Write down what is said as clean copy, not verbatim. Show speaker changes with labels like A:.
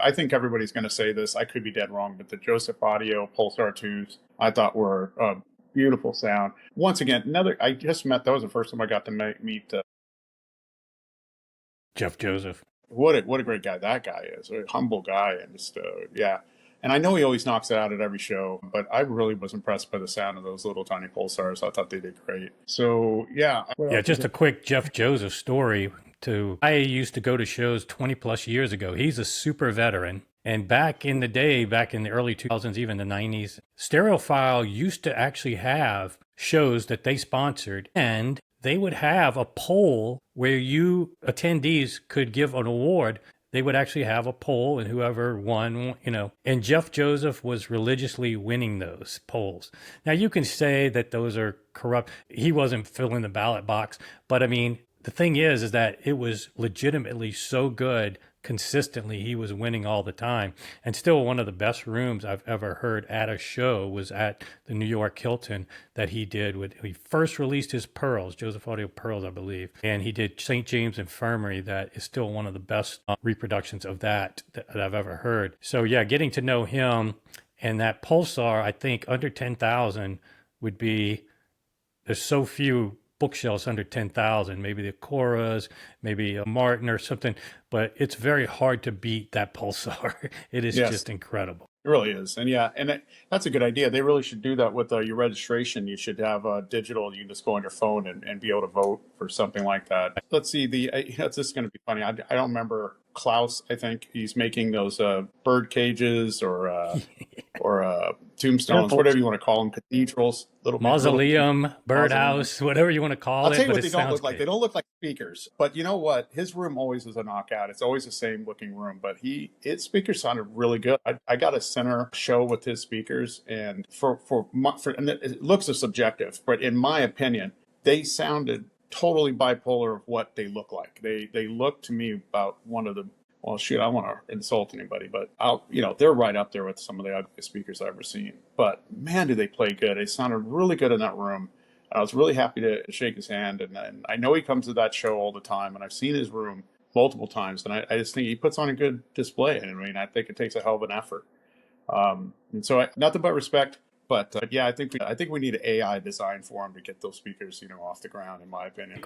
A: I think everybody's going to say this. I could be dead wrong, but the Joseph Audio Pulsar 2s I thought were a beautiful sound. Once again, I just met, that was the first time I got to meet
B: Jeff Joseph.
A: what a great guy that guy is. A humble guy. And just, yeah. And I know he always knocks it out at every show, but I really was impressed by the sound of those little tiny pulsars. I thought they did great. So, yeah. What
B: Yeah,
A: else is
B: just
A: it?
B: a quick Jeff Joseph story. I used to go to shows 20 plus years ago. He's a super veteran. And back in the day, back in the early 2000s, even the 90s, Stereophile used to actually have shows that they sponsored, and they would have a poll where you attendees could give an award. They would actually have a poll, and whoever won, and Jeff Joseph was religiously winning those polls. Now, you can say that those are corrupt. He wasn't filling the ballot box, but I mean, the thing is that it was legitimately so good consistently. He was winning all the time. And still, one of the best rooms I've ever heard at a show was at the New York Hilton that he did. He first released his Pearls, Joseph Audio Pearls, I believe. And he did St. James Infirmary. That is still one of the best reproductions of that I've ever heard. So, yeah, getting to know him and that Pulsar, I think under 10,000 would be, there's so few bookshelves under 10,000, maybe the Coras, maybe a Martin or something, but it's very hard to beat that Pulsar. It is
A: Yes.
B: just incredible.
A: It really is. And yeah, that's a good idea. They really should do that with your registration. You should have digital. You can just go on your phone and be able to vote for something like that. Let's see. This is going to be funny. I don't remember Klaus. I think he's making those bird cages or tombstones, whatever you want to call them, cathedrals, little
B: Mausoleum,
A: mausoleums.
B: birdhouse, whatever you want to
A: I'll
B: call
A: tell
B: it,
A: you
B: but
A: what
B: it
A: they don't
B: sounds
A: look like. They
B: good.
A: don't look like speakers. But you know what? His room always is a knockout. It's always the same looking room. But his speakers sounded really good. I got a center show with his speakers, and and it looks subjective, but in my opinion, they sounded totally bipolar of what they look like. They look to me about one of the, well, shoot, I don't want to insult anybody, but they're right up there with some of the ugliest speakers I've ever seen. But man, do they play good. They sounded really good in that room. I was really happy to shake his hand. And I know he comes to that show all the time, and I've seen his room multiple times. And I just think he puts on a good display. And I mean, I think it takes a hell of an effort. And so nothing but respect. But yeah, I think we need an AI design for him to get those speakers, off the ground, in my opinion.